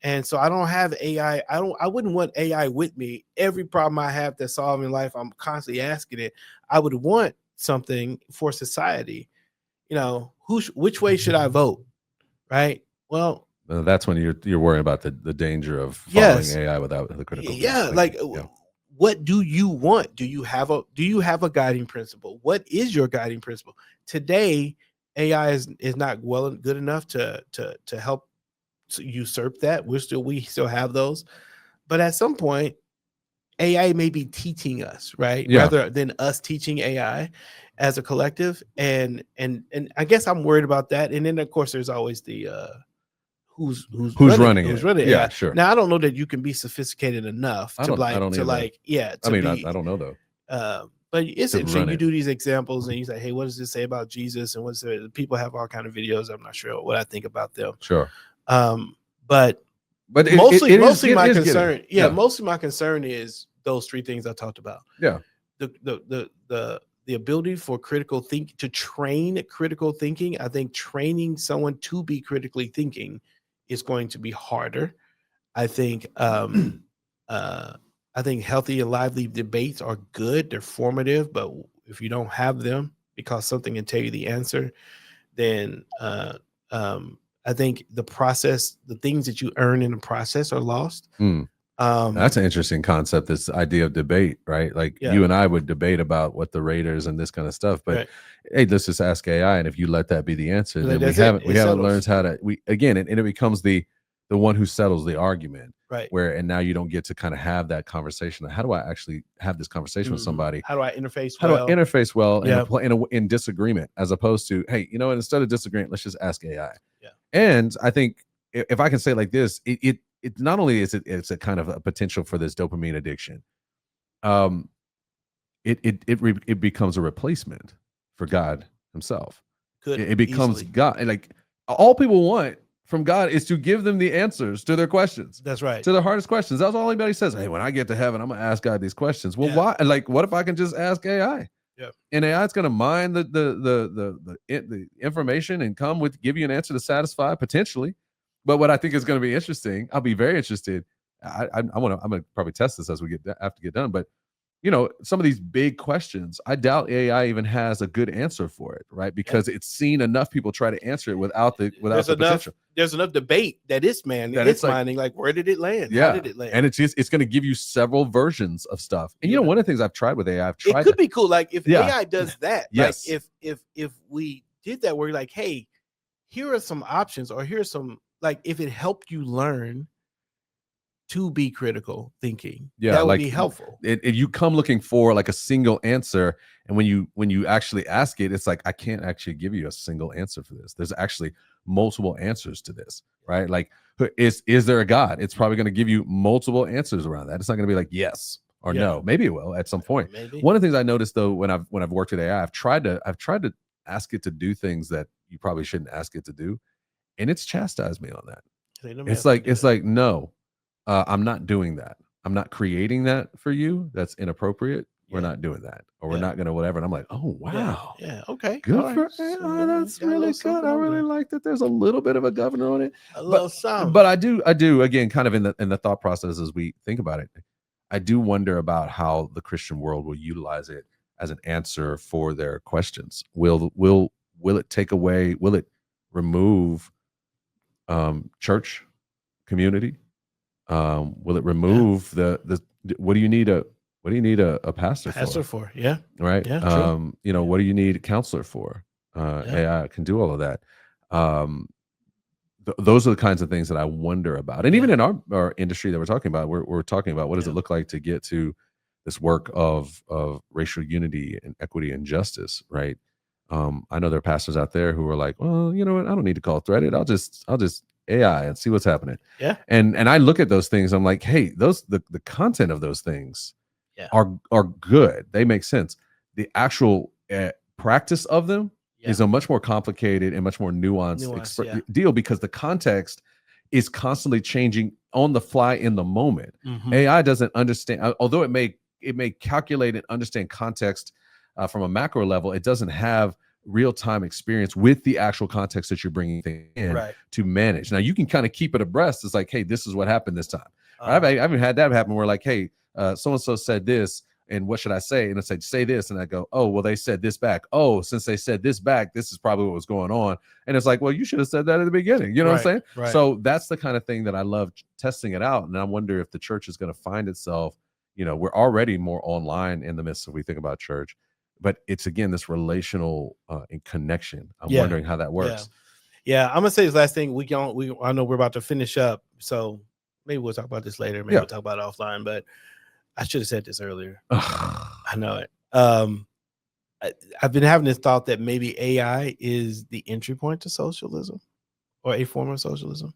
And so I don't have AI. I wouldn't want AI with me. Every problem I have to solve in life, I'm constantly asking it. I would want something for society. Which way should I vote? Right. Well, that's when you're worrying about the danger of following AI without the critical. What do you want? Do you have a guiding principle? What is your guiding principle? Today, AI is not good enough to help usurp that. We still have those, but at some point AI may be teaching us, right? Rather than us teaching AI as a collective. And I guess I'm worried about that. And then of course there's always the who's running it. Yeah, sure. Now I don't know that you can be sophisticated enough to I don't know though. But it's interesting. You do these examples and you say, hey, what does this say about Jesus? And what's it? People have all kind of videos. I'm not sure what I think about them. Sure. But mostly my concern. Mostly my concern is those three things I talked about. Yeah. The ability for to train critical thinking. I think training someone to be critically thinking is going to be harder. I think healthy and lively debates are good. They're formative, but if you don't have them because something can tell you the answer, then I think the things that you earn in the process are lost. That's an interesting concept, this idea of debate, right? Like you and I would debate about what the Raiders and this kind of stuff, but hey, let's just ask AI. And if you let that be the answer, then we haven't learned how to, and it becomes the the one who settles the argument. Right. And now you don't get to kind of have that conversation. How do I actually have this conversation with somebody? How do I interface How do I interface well in disagreement, as opposed to, hey, instead of disagreeing, let's just ask AI. Yeah. And I think if I can say it like this, it not only is it's a kind of a potential for this dopamine addiction, it becomes a replacement for God himself. It becomes easily God. And like all people want from God is to give them the answers to their questions. That's right. To the hardest questions. That's all anybody says. Hey, when I get to heaven, I'm gonna ask God these questions. Well, why? Like, what if I can just ask AI? Yeah. And AI is gonna mine the information and give you an answer to satisfy potentially. But what I think is going to be interesting, I'll be very interested. I'm gonna probably test this as we have to get done. But some of these big questions, I doubt AI even has a good answer for it, right? Because it's seen enough people try to answer it without the potential. There's enough debate that it's mining. Like, where did it land? Yeah. How did it land? And it's going to give you several versions of stuff. And one of the things I've tried with AI, it could be cool. Like if AI does that, yes. Like if we did that, where you're like, hey, here are some options, or here's some, like, if it helped you learn to be critical thinking, that would be helpful. If you come looking for like a single answer, and when you actually ask it, it's like, I can't actually give you a single answer for this. There's actually multiple answers to this, right? Like, is there a God? It's probably going to give you multiple answers around that. It's not going to be like yes or no. Maybe it will at some point. Maybe. One of the things I noticed though, when I've worked with AI, I've tried to ask it to do things that you probably shouldn't ask it to do, and it's chastised me on that. It's like no. I'm not doing that. I'm not creating that for you. That's inappropriate. We're not doing that, or we're not going to whatever. And I'm like, oh wow, yeah, okay, good for AI. That's really good. I really like that. There's a little bit of a governor on it, but I do again, kind of in the thought process as we think about it, I do wonder about how the Christian world will utilize it as an answer for their questions. Will it take away? Will it remove church community? Will it remove the what do you need a pastor for? Yeah. Right. Yeah, what do you need a counselor for? AI can do all of that. Those are the kinds of things that I wonder about. And even in our industry that we're talking about, we're talking about what does it look like to get to this work of racial unity and equity and justice, right? I know there are pastors out there who are like, well, you know what, I don't need to call threaded. I'll just AI and see what's happening. Yeah. And I look at those things, I'm like, hey, the content of those things are good. They make sense. The actual practice of them is a much more complicated and much more nuanced deal, because the context is constantly changing on the fly in the moment. Mm-hmm. AI doesn't understand, although it may calculate and understand context from a macro level. It doesn't have real-time experience with the actual context that you're bringing things in to manage. Now you can kind of keep it abreast. It's like, hey, this is what happened this time. I haven't had that happen where like, hey, so-and-so said this, and what should I say? And it's like, say this. And I go, oh, well, they said this back. Oh, since they said this back, this is probably what was going on. And it's like, well, you should have said that at the beginning. You know what I'm saying? Right. So that's the kind of thing that I love testing it out. And I wonder if the church is going to find itself, we're already more online in the midst of, we think about church, but it's again, this relational and connection. I'm wondering how that works. Yeah. I'm going to say this last thing. I know we're about to finish up, so maybe we'll talk about this later. Maybe we'll talk about it offline, but I should have said this earlier. I know it. I've been having this thought that maybe AI is the entry point to socialism, or a form of socialism.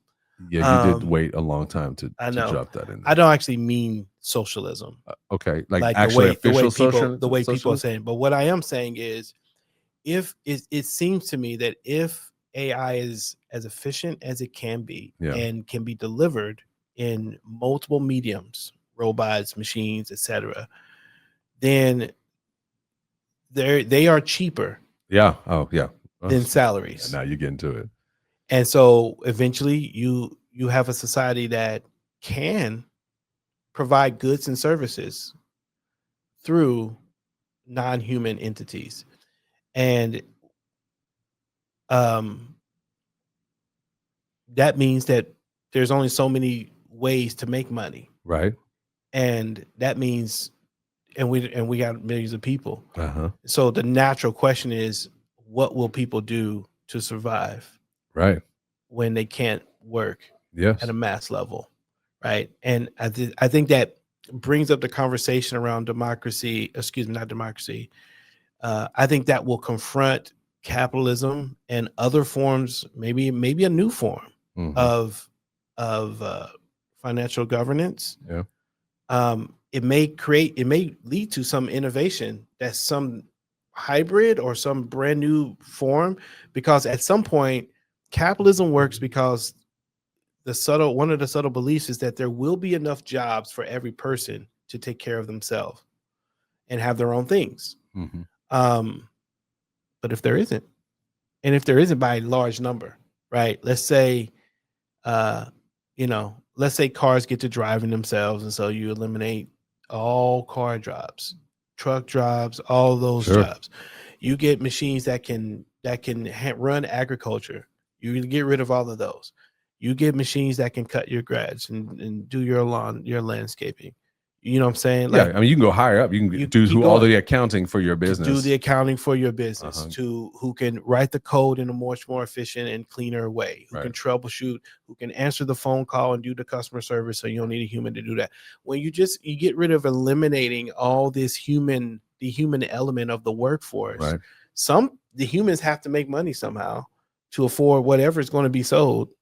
Yeah, you did wait a long time to drop that in there. I don't actually mean socialism. Okay, like actually official socialism? The way people are saying. But what I am saying is, if it seems to me that if AI is as efficient as it can be and can be delivered in multiple mediums, robots, machines, etc., then they are cheaper. Yeah. Oh, yeah. Than salaries. Now you get into it. And so eventually you have a society that can provide goods and services through non-human entities. And that means that there's only so many ways to make money. Right. And that means, and we got millions of people. So the natural question is, what will people do to survive? Right. When they can't work. Yes. at a mass level, right? And I think that brings up the conversation around democracy. Excuse me, not democracy. I think that will confront capitalism and other forms, maybe a new form of financial governance. Yeah. It may lead to some innovation, that's some hybrid or some brand new form, because at some point capitalism works because one of the subtle beliefs is that there will be enough jobs for every person to take care of themselves and have their own things. But if there isn't, and if there isn't by a large number, right? Let's say, let's say cars get to driving themselves, and so you eliminate all car jobs, truck jobs, all those jobs. You get machines that can run agriculture. You get rid of all of those. You get machines that can cut your grass and do your lawn, your landscaping. You know what I'm saying? Like, yeah, I mean, you can go higher up. You can do all the accounting for your business. Do the accounting for your business. To who can write the code in a much more efficient and cleaner way. Who can troubleshoot. Who can answer the phone call and do the customer service. So you don't need a human to do that. When you get rid of eliminating all this the human element of the workforce. The humans have to make money somehow to afford whatever is going to be sold.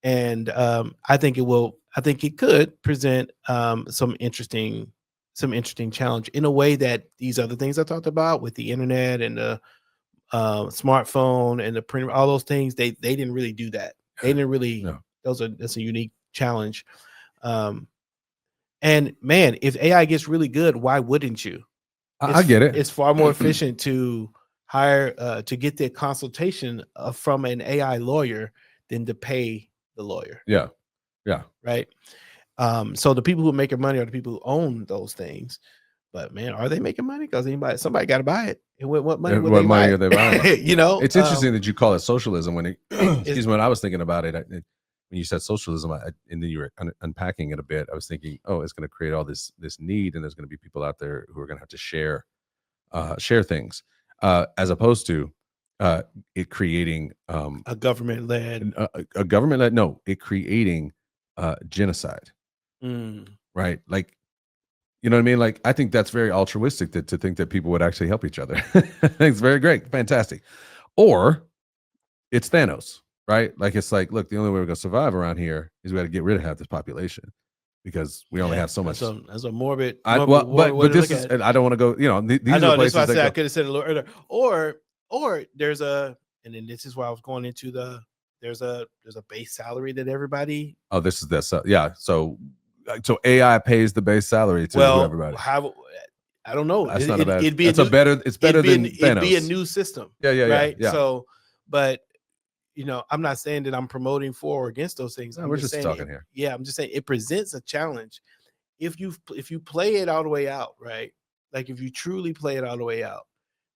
And I think it could present some interesting challenge in a way that these other things I talked about with the internet and the smartphone and the printer, all those things, they didn't really do that. They didn't really. That's a unique challenge. And man, if AI gets really good, why wouldn't you? I get it. It's far more efficient to hire to get the consultation from an AI lawyer than to pay the lawyer. Yeah. Right. So the people who are making money are the people who own those things. But man, are they making money? Because somebody got to buy it. And what money are they buying? It's interesting that you call it socialism when when I was thinking about it, when you said socialism, and then you were unpacking it a bit, I was thinking, oh, it's going to create all this need, and there's going to be people out there who are going to have to share things, as opposed to it creating a government led it creating genocide. Right? Like, you know what I mean? Like, I think that's very altruistic to think that people would actually help each other. It's very great, fantastic. Or it's Thanos, right? Like, it's like, look, the only way we're gonna survive around here is we got to get rid of half this population because we only have so much. That's a morbid. But this is, and I don't want to go. These I know. Are places that's why I said I could have said it a little earlier. Or there's and then this is why I was going into there's a base salary that everybody. Oh, this is this. Yeah. So AI pays the base salary to everybody. I don't know. That's not a bad. It's better than Thanos. It'd be a new system. Yeah. Right. Yeah. So, but I'm not saying that I'm promoting for or against those things. No, we're just talking here. Yeah, I'm just saying it presents a challenge if you play it all the way out, right? Like if you truly play it all the way out,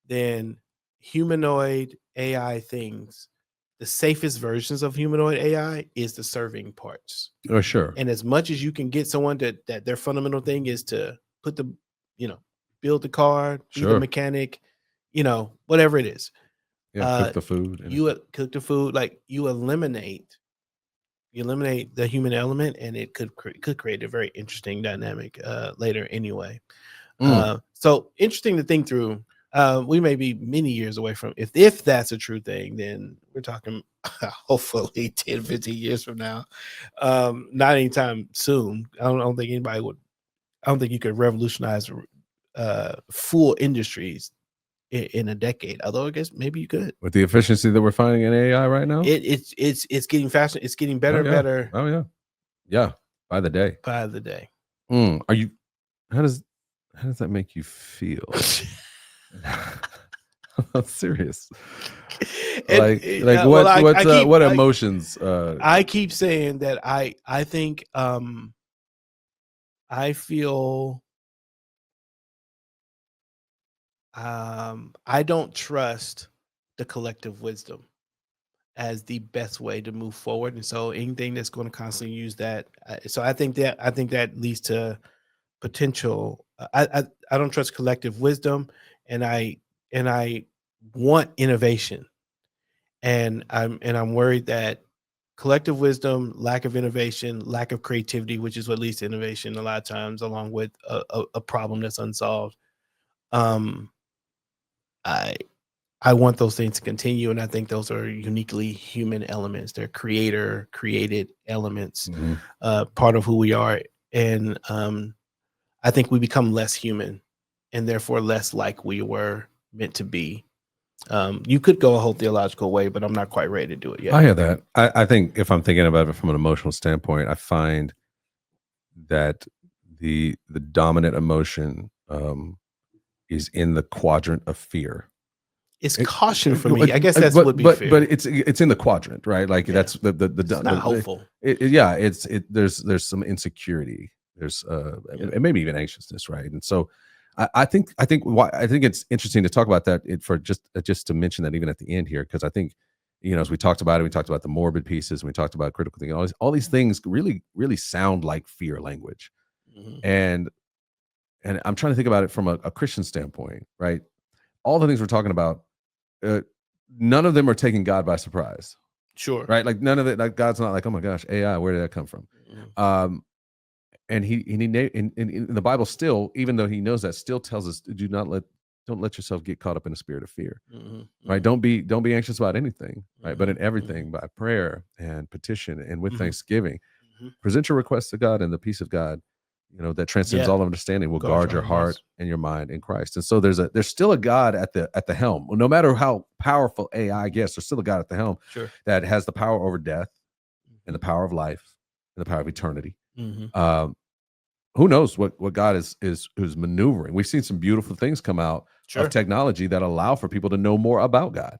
then humanoid AI things, the safest versions of humanoid AI is the serving parts. Oh, sure. And as much as you can get someone that their fundamental thing is to put build the car, be the mechanic, whatever it is. Yeah, cook the food. Cook the food. Like you eliminate the human element, and it could create a very interesting dynamic later anyway. So interesting to think through. We may be many years away from if that's a true thing, then we're talking hopefully 10, 15 years from now. Not anytime soon. I don't think anybody would. I don't think you could revolutionize full industries in a decade. Although I guess maybe you could. With the efficiency that we're finding in AI right now, it's getting faster. It's getting better and better. Oh yeah. By the day. Are you? How does that make you feel? I'm serious. What emotions? I keep saying that I think I feel I don't trust the collective wisdom as the best way to move forward, and so anything that's going to constantly use that. So I think that leads to potential. I don't trust collective wisdom, and I want innovation, and I'm worried that collective wisdom, lack of innovation, lack of creativity, which is what leads to innovation a lot of times, along with a problem that's unsolved. I want those things to continue, and I think those are uniquely human elements. They're created elements, part of who we are. And I think we become less human and therefore less like we were meant to be. You could go a whole theological way, but I'm not quite ready to do it yet. I hear that. I think if I'm thinking about it from an emotional standpoint, I find that the dominant emotion is in the quadrant of fear. It's caution for me. I guess that's what would be fair. But it's in the quadrant, right? Like that's the it's not hopeful. There's some insecurity. There's and maybe even anxiousness, right? And so I think it's interesting to talk about that for just to mention that even at the end here, because I think, as we talked about it, we talked about the morbid pieces, and we talked about critical thinking. All these things really sound like fear language, and I'm trying to think about it from a Christian standpoint, right? All the things we're talking about, none of them are taking God by surprise. Sure. Right? Like none of it, like God's not like, oh my gosh, AI, where did that come from? And he in the Bible still, even though he knows that, still tells us, don't let yourself get caught up in a spirit of fear. Right? Don't be anxious about anything, right? But in everything, by prayer and petition and with thanksgiving, present your requests to God, and the peace of God, that transcends all understanding, will guard your heart and your mind in Christ. And so there's still a God at the helm. Well, no matter how powerful AI gets, there's still a God at the helm that has the power over death and the power of life and the power of eternity. Who knows what God is maneuvering? We've seen some beautiful things come out of technology that allow for people to know more about God.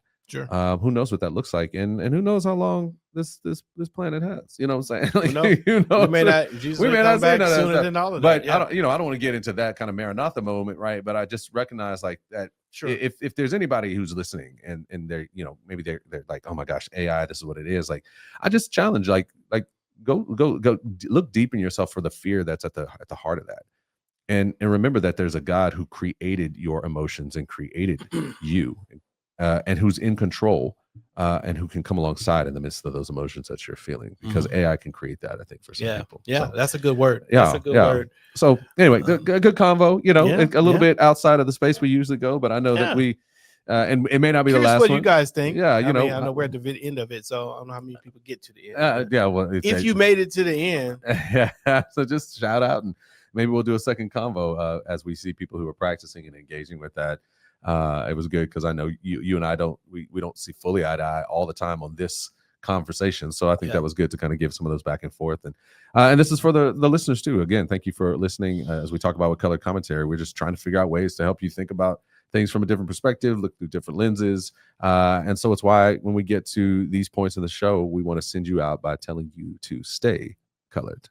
Who knows what that looks like, and who knows how long this planet has? You know what I'm saying? Like, we may not see none of sooner than all of that. But I don't want to get into that kind of Maranatha moment, right? But I just recognize like that. If there's anybody who's listening and they're maybe they're like, oh my gosh, AI, this is what it is. Like, I just challenge like go look deep in yourself for the fear that's at the heart of that. And remember that there's a God who created your emotions and created you, and who's in control, and who can come alongside in the midst of those emotions that you're feeling, because AI can create that, I think, for some people. So, that's a good word. That's a good word. So anyway, good convo, a little bit outside of the space we usually go, but I know that we, and it may not be the last what one. You guys think? Yeah, I know we're at the end of it, so I don't know how many people get to the end. Well, if you made it to the end, so just shout out, and maybe we'll do a second convo as we see people who are practicing and engaging with that. It was good because I know you and I don't see fully eye to eye all the time on this conversation, so I think that was good to kind of give some of those back and forth, and this is for the listeners too. Again, thank you for listening. As we talk about with color commentary, we're just trying to figure out ways to help you think about things from a different perspective, look through different lenses, and so it's why when we get to these points in the show, we want to send you out by telling you to stay colored.